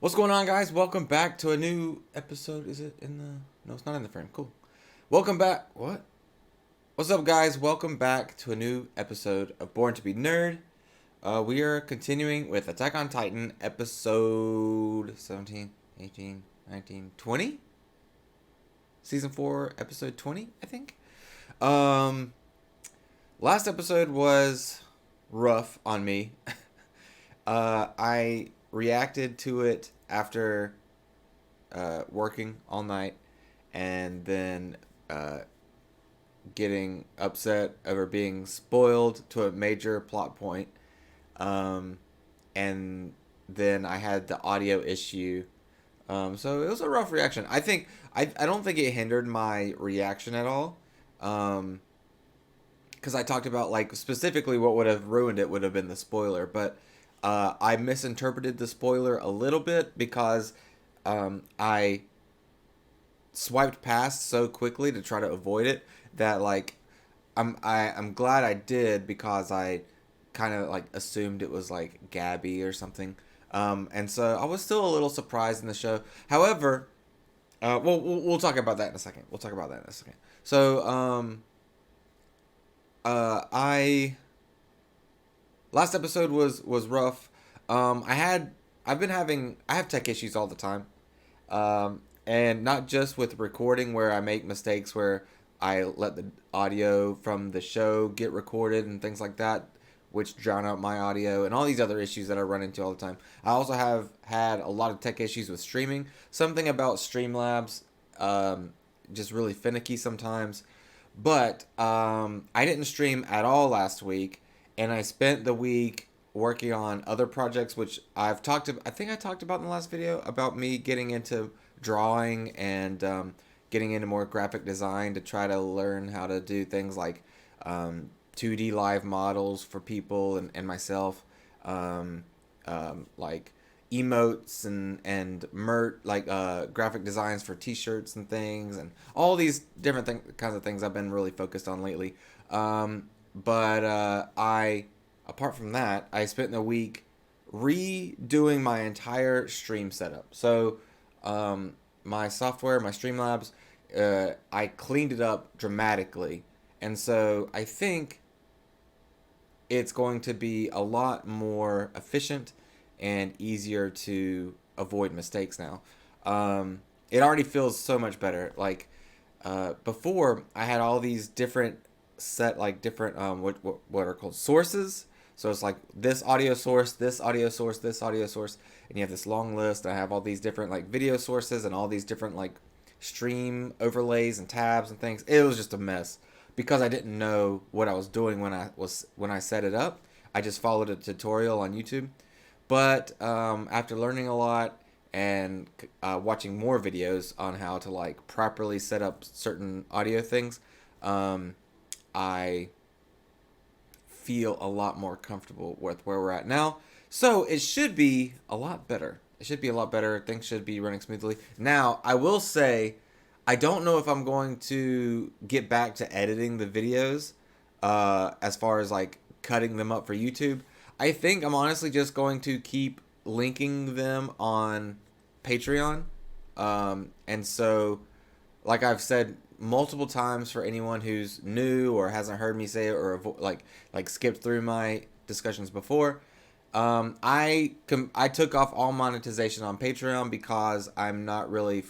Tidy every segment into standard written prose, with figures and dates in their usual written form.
What's going on, guys? Welcome back to a new episode. Is it in the... No, it's not in the frame. Cool. Welcome back. What? What's up, guys? Welcome back to a new episode of Born to be Nerd. We are continuing with Attack on Titan, episode 17, 18, 19, 20? Season 4, episode 20, I think. Um, Last episode was rough on me. I reacted to it after working all night and then getting upset over being spoiled to a major plot point. And then I had the audio issue. So it was a rough reaction. I don't think it hindered my reaction at all. Because I talked about, like, specifically what would have ruined it would have been the spoiler, but I misinterpreted the spoiler a little bit because I swiped past so quickly to try to avoid it that, like, I'm glad I did, because I kind of, like, assumed it was like Gabby or something. And so I was still a little surprised in the show. However, we'll talk about that in a second. We'll talk about that in a second. So I last episode was rough. I have tech issues all the time. And not just with recording, where I make mistakes where I let the audio from the show get recorded and things like that, which drown out my audio, and all these other issues that I run into all the time. I also have had a lot of tech issues with streaming. Something about Streamlabs, just really finicky sometimes. But I didn't stream at all last week, and I spent the week working on other projects, which I think I talked about in the last video about me getting into drawing and getting into more graphic design to try to learn how to do things like 2D live models for people and myself, like emotes and like graphic designs for t-shirts and things, and all these different kinds of things I've been really focused on lately. But I apart from that, I spent the week redoing my entire stream setup. So my software, my Streamlabs, I cleaned it up dramatically, and so I think it's going to be a lot more efficient and easier to avoid mistakes now. It already feels so much better. Like before, I had all these different what are called sources. So it's like this audio source, this audio source, this audio source, and you have this long list. I have all these different, like, video sources and all these different, like, stream overlays and tabs and things. It was just a mess because I didn't know what I was doing when I set it up. I just followed a tutorial on YouTube. But after learning a lot and watching more videos on how to, like, properly set up certain audio things, I feel a lot more comfortable with where we're at now. So it should be a lot better. It should be a lot better. Things should be running smoothly. Now, I will say, I don't know if I'm going to get back to editing the videos as far as, like, cutting them up for YouTube. I think I'm honestly just going to keep linking them on Patreon. And so, like I've said multiple times, for anyone who's new or hasn't heard me say it, or like skipped through my discussions before, I took off all monetization on Patreon because I'm not really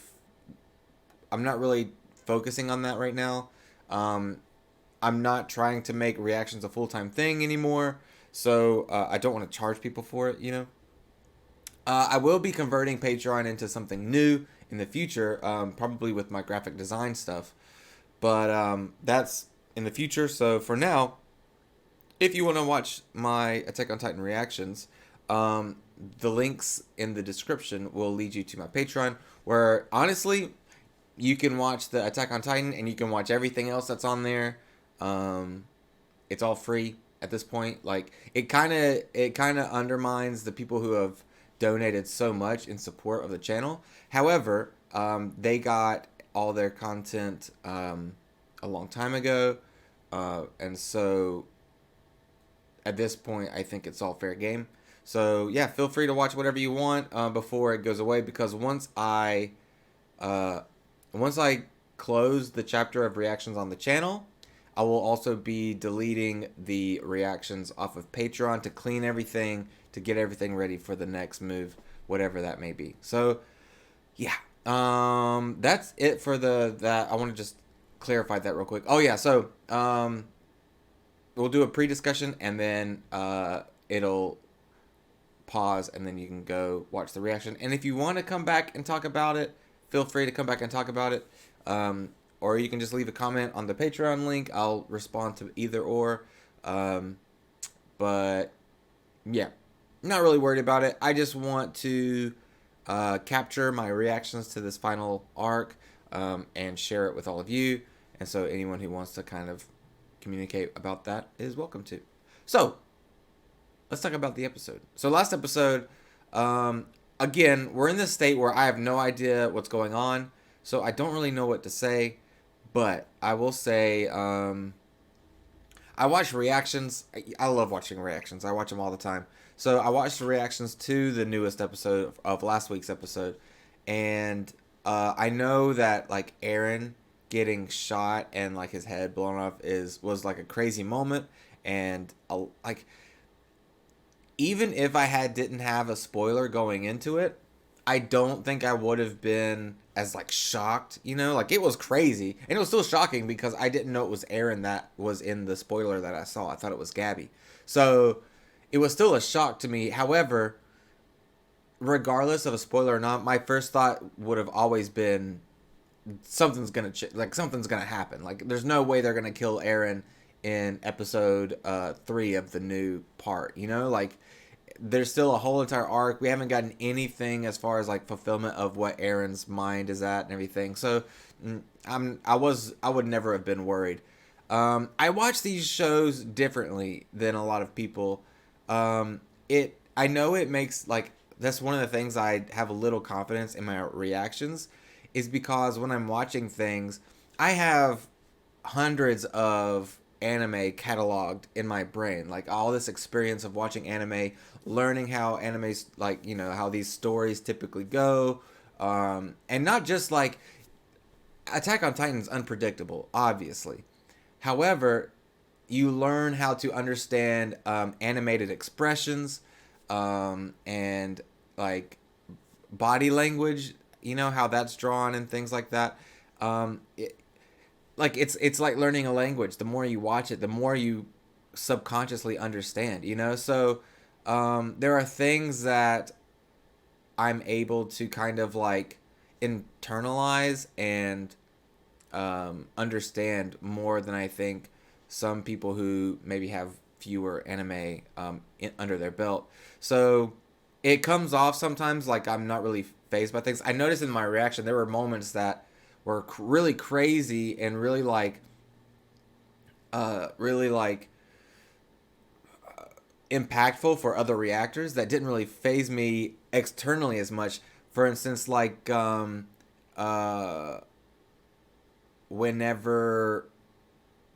focusing on that right now. I'm not trying to make reactions a full-time thing anymore, so I don't want to charge people for it, you know. I will be converting Patreon into something new in the future, probably with my graphic design stuff. But that's in the future. So for now, if you want to watch my Attack on Titan reactions, the links in the description will lead you to my Patreon, where honestly, you can watch the Attack on Titan and you can watch everything else that's on there. It's all free at this point. Like, it kind of undermines the people who have donated so much in support of the channel. However, they got all their content a long time ago, and so at this point, I think it's all fair game. So yeah, feel free to watch whatever you want before it goes away, because uh, once I close the chapter of reactions on the channel, I will also be deleting the reactions off of Patreon to clean everything, to get everything ready for the next move, whatever that may be. So yeah, that's it for that. I want to just clarify that real quick. Oh yeah, so we'll do a pre-discussion, and then it'll pause, and then you can go watch the reaction. And if you want to come back and talk about it, feel free to come back and talk about it. Or you can just leave a comment on the Patreon link. I'll respond to either or. Um, but yeah, not really worried about it. I just want to capture my reactions to this final arc, and share it with all of you. And so anyone who wants to kind of communicate about that is welcome to. So let's talk about the episode. So last episode, again, we're in this state where I have no idea what's going on, so I don't really know what to say. But I will say, I watch reactions. I love watching reactions. I watch them all the time. So I watched the reactions to the newest episode of last week's episode, and I know that like Eren getting shot and like his head blown off was like a crazy moment, and like even if I didn't have a spoiler going into it, I don't think I would have been as like shocked, like it was crazy. And it was still shocking because I didn't know it was Eren that was in the spoiler that I saw. I thought it was Gabby. So it was still a shock to me. However, regardless of a spoiler or not, my first thought would have always been something's gonna something's gonna happen. Like there's no way they're gonna kill Eren in episode 3 of the new part. Like there's still a whole entire arc. We haven't gotten anything as far as like fulfillment of what Eren's mind is at and everything. So I would never have been worried. I watch these shows differently than a lot of people. I know it makes like that's one of the things I have a little confidence in my reactions, is because when I'm watching things, I have hundreds of anime cataloged in my brain, like all this experience of watching anime, learning how animes, like how these stories typically go, and not just like Attack on Titan's unpredictable, obviously. However, you learn how to understand animated expressions, and like body language, how that's drawn and things like that. It's like learning a language. The more you watch it, the more you subconsciously understand. So there are things that I'm able to kind of like internalize and understand more than I think some people who maybe have fewer anime under their belt. So it comes off sometimes like I'm not really phased by things. I noticed in my reaction there were moments that were really crazy and really like impactful for other reactors that didn't really phase me externally as much. For instance, like whenever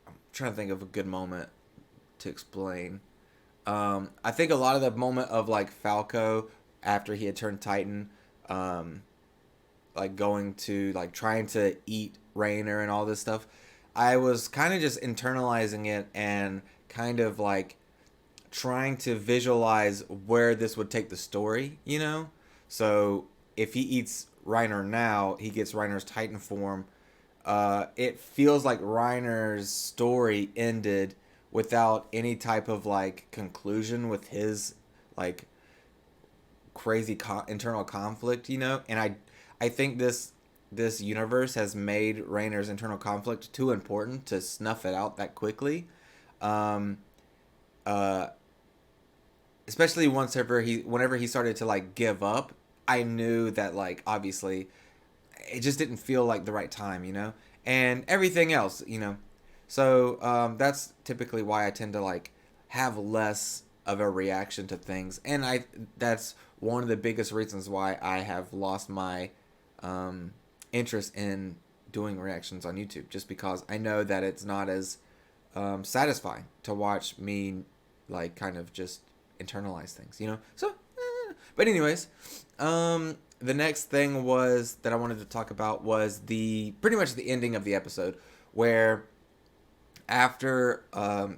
I'm trying to think of a good moment to explain. I think a lot of the moment of like Falco after he had turned Titan, like going to like trying to eat Rainer and all this stuff, I was kind of just internalizing it and kind of like trying to visualize where this would take the story. So if he eats Reiner now, he gets Reiner's Titan form. It feels like Reiner's story ended without any type of like conclusion with his like crazy internal conflict. And I think this universe has made Reiner's internal conflict too important to snuff it out that quickly. Um, uh, Especially whenever he started to like give up, I knew that like obviously it just didn't feel like the right time. And everything else. So that's typically why I tend to like have less of a reaction to things, and that's one of the biggest reasons why I have lost my interest in doing reactions on YouTube, just because I know that it's not as satisfying to watch me like kind of just internalize things, you know. So, but anyways, the next thing was that I wanted to talk about was the pretty much the ending of the episode, where after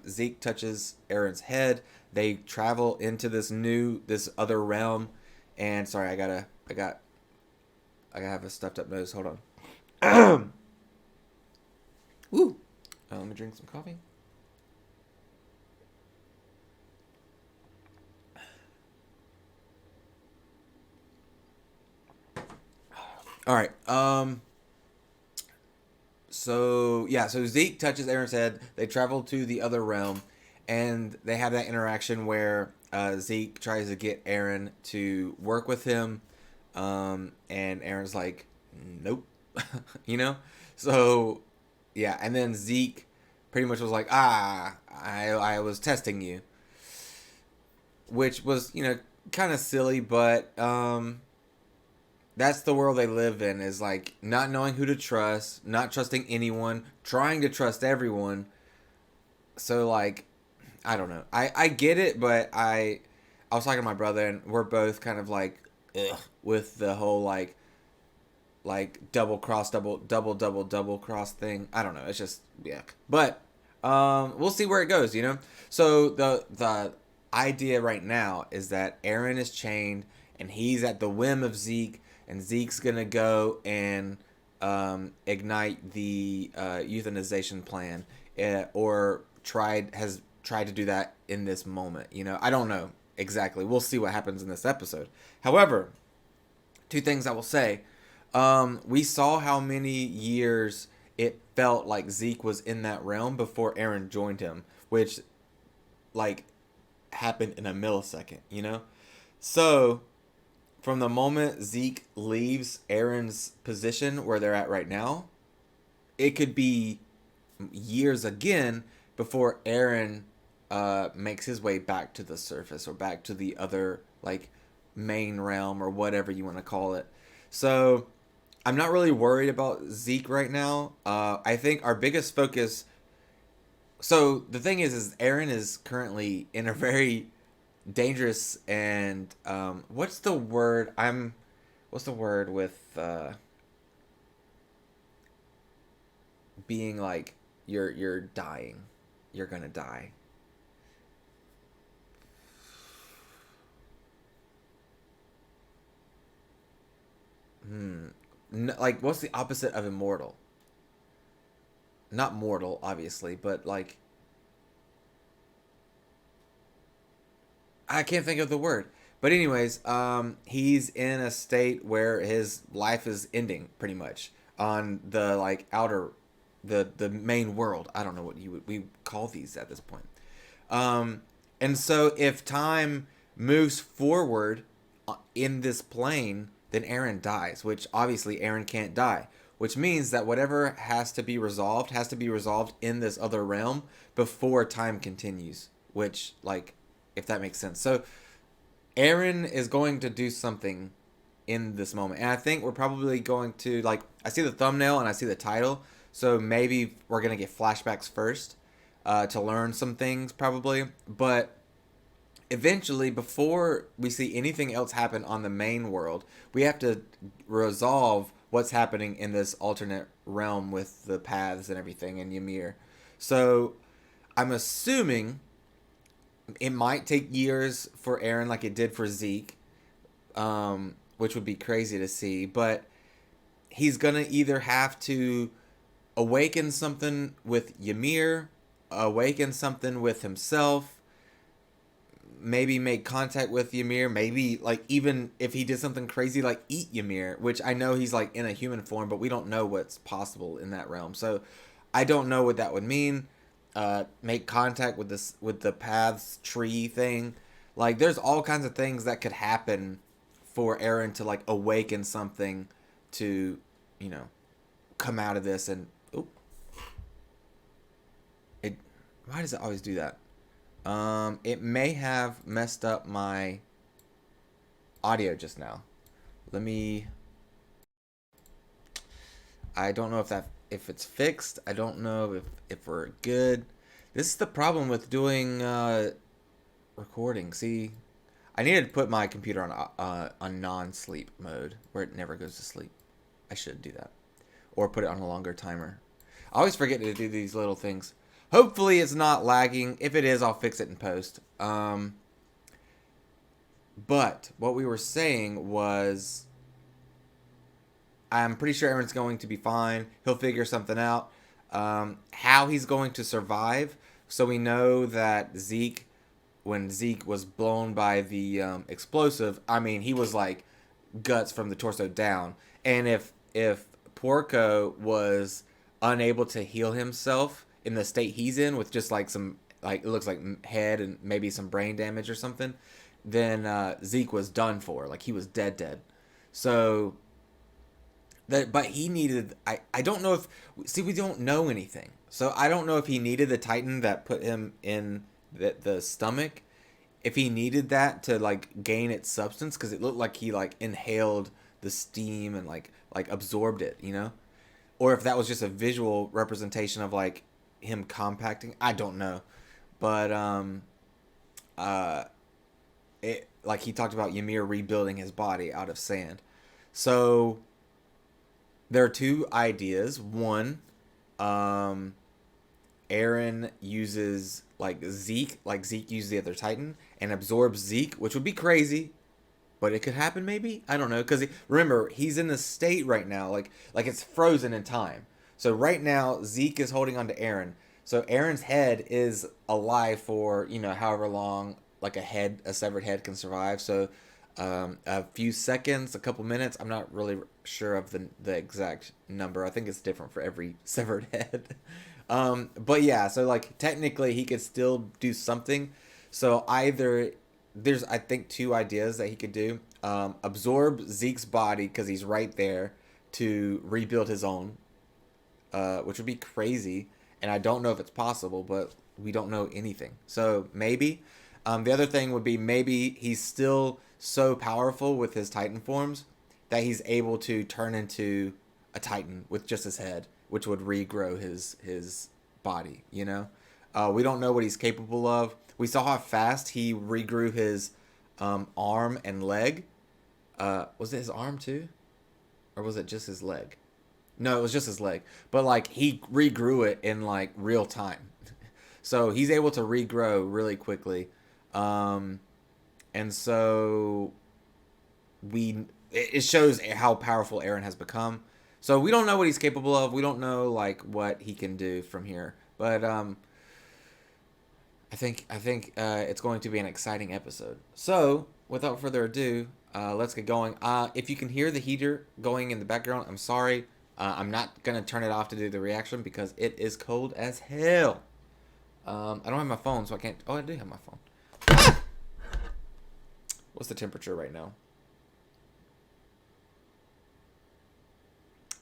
Zeke touches Aaron's head, they travel into this other realm. And sorry, I have a stuffed up nose. Hold on. Woo. Let me drink some coffee. All right. So Zeke touches Aaron's head. They travel to the other realm, and they have that interaction where Zeke tries to get Aaron to work with him, and Aaron's like, "Nope," you know. So yeah, and then Zeke pretty much was like, I was testing you," which was kind of silly, but that's the world they live in, is like not knowing who to trust, not trusting anyone, trying to trust everyone. So like, I don't know. I get it, but I was talking to my brother, and we're both kind of like, ugh, with the whole like double cross, double cross thing. I don't know. It's just yuck. But we'll see where it goes, you know. So the idea right now is that Aaron is chained and he's at the whim of Zeke, and Zeke's gonna go and ignite the euthanization plan, or has tried to do that in this moment. You know, I don't know exactly. We'll see what happens in this episode. However, two things I will say. We saw how many years it felt like Zeke was in that realm before Aaron joined him, which like happened in a millisecond, you know? So from the moment Zeke leaves Aaron's position where they're at right now, it could be years again before Aaron makes his way back to the surface, or back to the other like main realm, or whatever you want to call it. So I'm not really worried about Zeke right now. I think our biggest focus. So the thing is Aaron is currently in a very dangerous and what's the word? What's the word with being like you're dying, you're gonna die. Like what's the opposite of immortal? Not mortal, obviously, but like I can't think of the word. But anyways, he's in a state where his life is ending pretty much on the like outer, the main world. I don't know what we call these at this point. Um, and so if time moves forward in this plane, then Aaron dies, which obviously Aaron can't die, which means that whatever has to be resolved in this other realm before time continues, which like if that makes sense. So Aaron is going to do something in this moment. And I think we're probably going to like I see the thumbnail and I see the title, so maybe we're gonna get flashbacks first to learn some things probably. But eventually, before we see anything else happen on the main world, we have to resolve what's happening in this alternate realm with the paths and everything and Ymir. So I'm assuming it might take years for Aaron like it did for Zeke, which would be crazy to see. But he's gonna either have to awaken something with Ymir, awaken something with himself, maybe make contact with Ymir, maybe like even if he did something crazy like eat Ymir, which I know he's like in a human form, but we don't know what's possible in that realm. So I don't know what that would mean. Make contact with this with the paths tree thing. Like there's all kinds of things that could happen for Aaron to like awaken something to, you know, come out of this and oh, it why does it always do that? It may have messed up my audio just now. Let me. I don't know if it's fixed. I don't know if we're good. This is the problem with doing recording. See, I needed to put my computer on non-sleep mode where it never goes to sleep. I should do that, or put it on a longer timer. I always forget to do these little things. Hopefully, it's not lagging. If it is, I'll fix it in post. But what we were saying was, I'm pretty sure Aaron's going to be fine. He'll figure something out. How he's going to survive. So we know that Zeke, when Zeke was blown by the explosive, I mean, he was like guts from the torso down. And if Porco was unable to heal himself in the state he's in, with just like some, like, it looks like head and maybe some brain damage or something, then Zeke was done for. Like, he was dead. So that, but he needed. I don't know if, see, we don't know anything. So I don't know if he needed the Titan that put him in the stomach. If he needed that to like gain its substance, because it looked like he like inhaled the steam and like absorbed it, you know, or if that was just a visual representation of like him compacting. I don't know, but uh, it, like, he talked about Ymir rebuilding his body out of sand. So there are two ideas. One, um, Aaron uses like Zeke used the other Titan and absorbs Zeke, which would be crazy, but it could happen maybe. I don't know, because remember, he's in the state right now, like it's frozen in time. So right now Zeke is holding on to Aaron. So Aaron's head is alive for, you know, however long like a severed head can survive. So a few seconds, a couple minutes. I'm not really sure of the exact number. I think it's different for every severed head. But yeah, so like technically he could still do something. So either there's, I think, two ideas that he could do. Absorb Zeke's body because he's right there to rebuild his own, which would be crazy. And I don't know if it's possible, but we don't know anything. So maybe. The other thing would be maybe he's still so powerful with his Titan forms that he's able to turn into a Titan with just his head, which would regrow his body. You know, we don't know what he's capable of. We saw how fast he regrew his arm and leg. Was it his arm too, or was it just his leg? No, it was just his leg. But like he regrew it in like real time, so he's able to regrow really quickly. Um, and so we it shows how powerful Aaron has become. So we don't know what he's capable of. We don't know like what he can do from here. But I think it's going to be an exciting episode. So without further ado, let's get going. If you can hear the heater going in the background, I'm sorry. I'm not gonna turn it off to do the reaction because it is cold as hell. I don't have my phone, so I can't. Oh, I do have my phone. What's the temperature right now?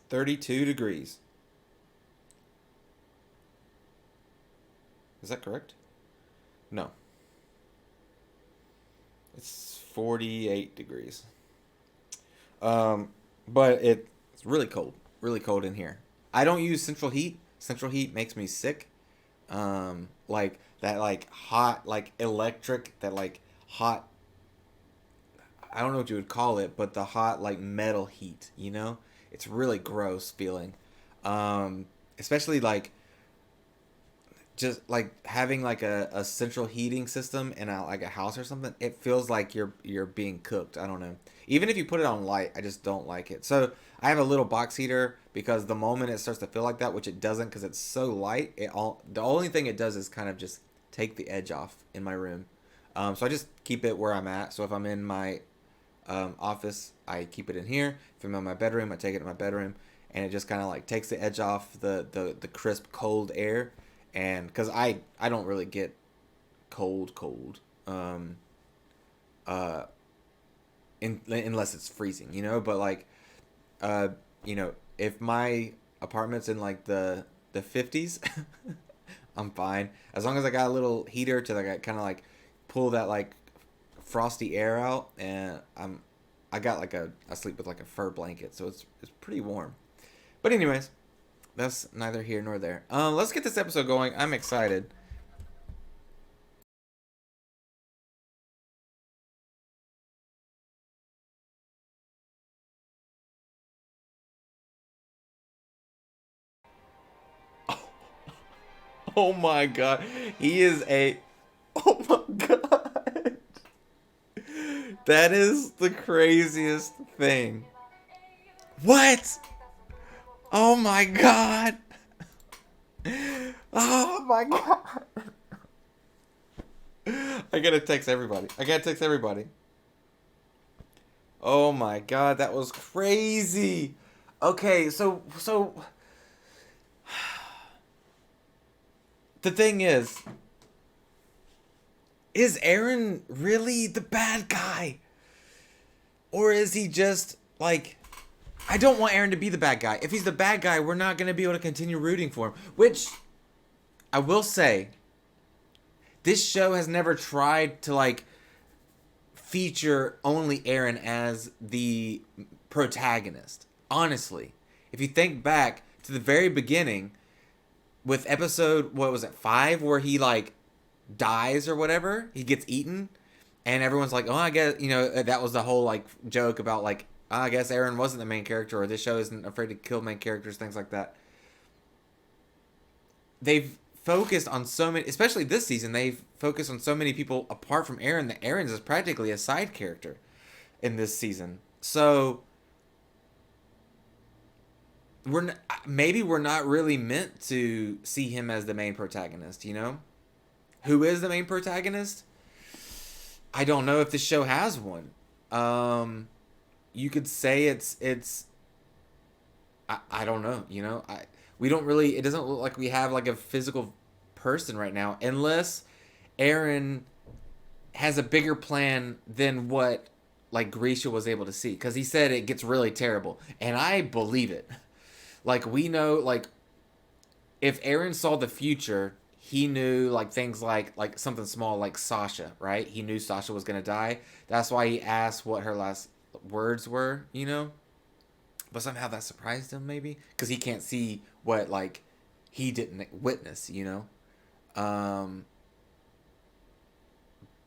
32 degrees. Is that correct? No. It's 48 degrees. But it's really cold in here. I don't use central heat. Central heat makes me sick. Like that, like hot, like electric, that like hot. I don't know what you would call it, but the hot like metal heat. You know, it's really gross feeling. Especially like just like having like a central heating system in like a house or something. It feels like you're being cooked. I don't know. Even if you put it on light, I just don't like it. So I have a little box heater because the moment it starts to feel like that, which it doesn't because it's so light, the only thing it does is kind of just take the edge off in my room. So I just keep it where I'm at. So if I'm in my office, I keep it in here. If I'm in my bedroom, I take it in my bedroom, and it just kind of like takes the edge off the crisp cold air. And because I don't really get cold, uh, unless it's freezing, you know. But like, uh, you know, if my apartment's in like the 50s, I'm fine as long as I got a little heater to like kind of like pull that like frosty air out, and I got like I sleep with like a fur blanket, so it's pretty warm. But anyways, that's neither here nor there. Let's get this episode going. I'm excited. Oh my god. He is a. Oh my god. That is the craziest thing. What? Oh my god. Oh my god. I gotta text everybody. I gotta text everybody. Oh my god, that was crazy. Okay, so the thing is Aaron really the bad guy? Or is he just like I don't want Aaron to be the bad guy. If he's the bad guy, we're not going to be able to continue rooting for him, which I will say this show has never tried to like feature only Aaron as the protagonist. Honestly, if you think back to the very beginning with episode what was it 5 where he like dies or whatever, he gets eaten and everyone's like, "Oh, I guess, that was the whole like joke about like I guess Aaron wasn't the main character or this show isn't afraid to kill main characters, things like that." They've focused on so many, especially this season, they've focused on so many people apart from Aaron that Aaron's is practically a side character in this season. So maybe we're not really meant to see him as the main protagonist, Who is the main protagonist? I don't know if the show has one. You could say it's I don't know, we don't really it doesn't look like we have like a physical person right now unless Aaron has a bigger plan than what like Grisha was able to see cuz he said it gets really terrible and I believe it. Like we know like if Aaron saw the future, he knew like things like something small like Sasha, right? He knew Sasha was going to die. That's why he asked what her last words were. But somehow that surprised him, maybe because he can't see what like he didn't witness. Um,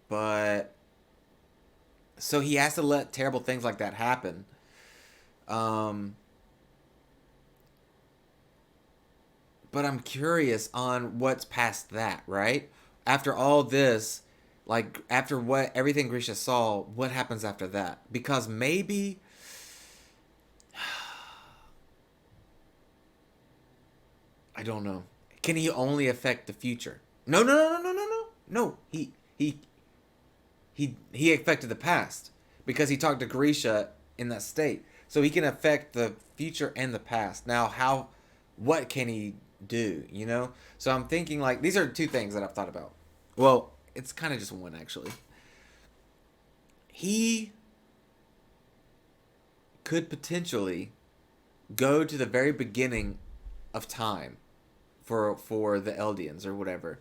but so he has to let terrible things like that happen. Um, but I'm curious on what's past that, right? After all this, like after what everything Grisha saw, what happens after that? Because maybe I don't know. Can he only affect the future? No, no, no, no, no, no, no. No, he affected the past because he talked to Grisha in that state. So he can affect the future and the past. Now, what can he do? So I'm thinking like these are two things that I've thought about. Well, it's kind of just one actually. He could potentially go to the very beginning of time for the Eldians or whatever,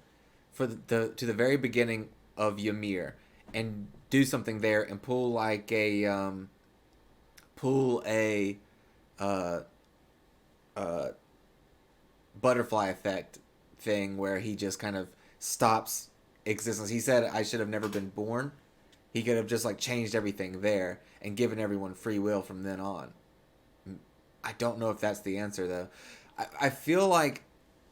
for to the very beginning of Ymir, and do something there and pull a uh, uh, butterfly effect thing where he just kind of stops existence. He said I should have never been born. He could have just like changed everything there and given everyone free will from then on. I don't know if that's the answer though. I feel like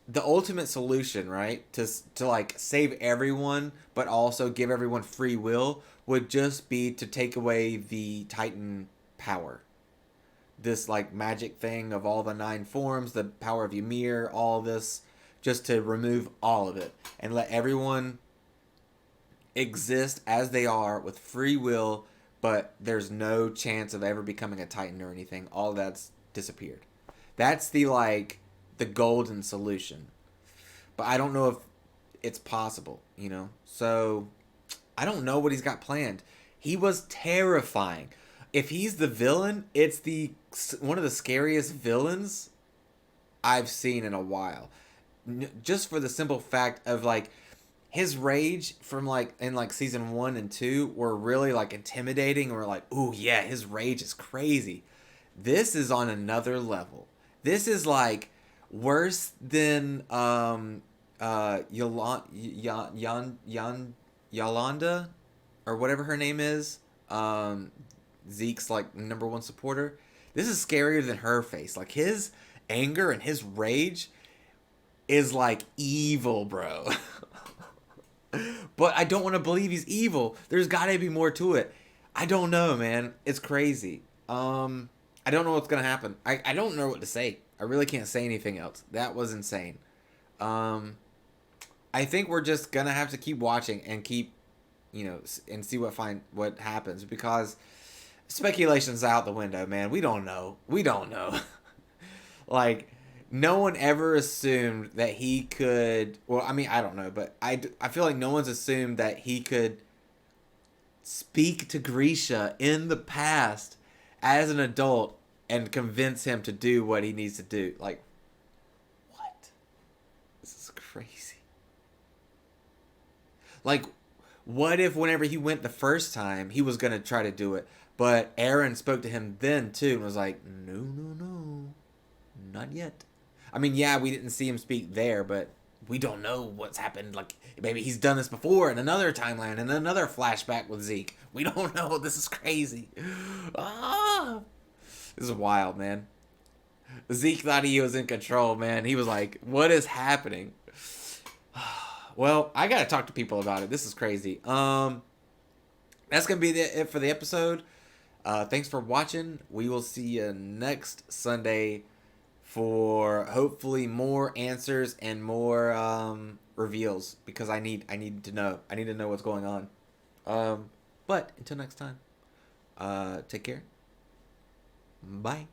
the ultimate solution, right, to like save everyone but also give everyone free will would just be to take away the Titan power. This like magic thing of all the 9 forms, the power of Ymir, all this, just to remove all of it and let everyone exist as they are with free will, but there's no chance of ever becoming a Titan or anything. All that's disappeared. That's the golden solution. But I don't know if it's possible. So I don't know what he's got planned. He was terrifying. If he's the villain, it's the one of the scariest villains I've seen in a while. Just for the simple fact of like his rage from like in like season 1 and 2 were really like intimidating. We're like, ooh yeah, his rage is crazy. This is on another level. This is like worse than Yolanda or whatever her name is. Zeke's like #1 supporter. This is scarier than her face. Like his anger and his rage is like evil, bro. But I don't want to believe he's evil. There's got to be more to it. I don't know, man. It's crazy. I don't know what's gonna happen. I don't know what to say. I really can't say anything else. That was insane. I think we're just gonna have to keep watching and keep, and see what happens, because speculation's out the window, man. We don't know. We don't know. Like, no one ever assumed that he could. Well, I mean, I don't know, but I feel like no one's assumed that he could speak to Grisha in the past as an adult and convince him to do what he needs to do. Like, what? This is crazy. Like, what if whenever he went the first time, he was going to try to do it, but Eren spoke to him then too and was like, no, no, no, not yet. I mean, yeah, we didn't see him speak there, but we don't know what's happened. Like, maybe he's done this before in another timeline, in another flashback with Zeke. We don't know. This is crazy. Ah! This is wild, man. Zeke thought he was in control, man. He was like, what is happening? Well, I gotta talk to people about it. This is crazy. That's gonna be it for the episode. Thanks for watching. We will see you next Sunday for hopefully more answers and more reveals, because I need to know. I need to know what's going on. But until next time, take care. Bye.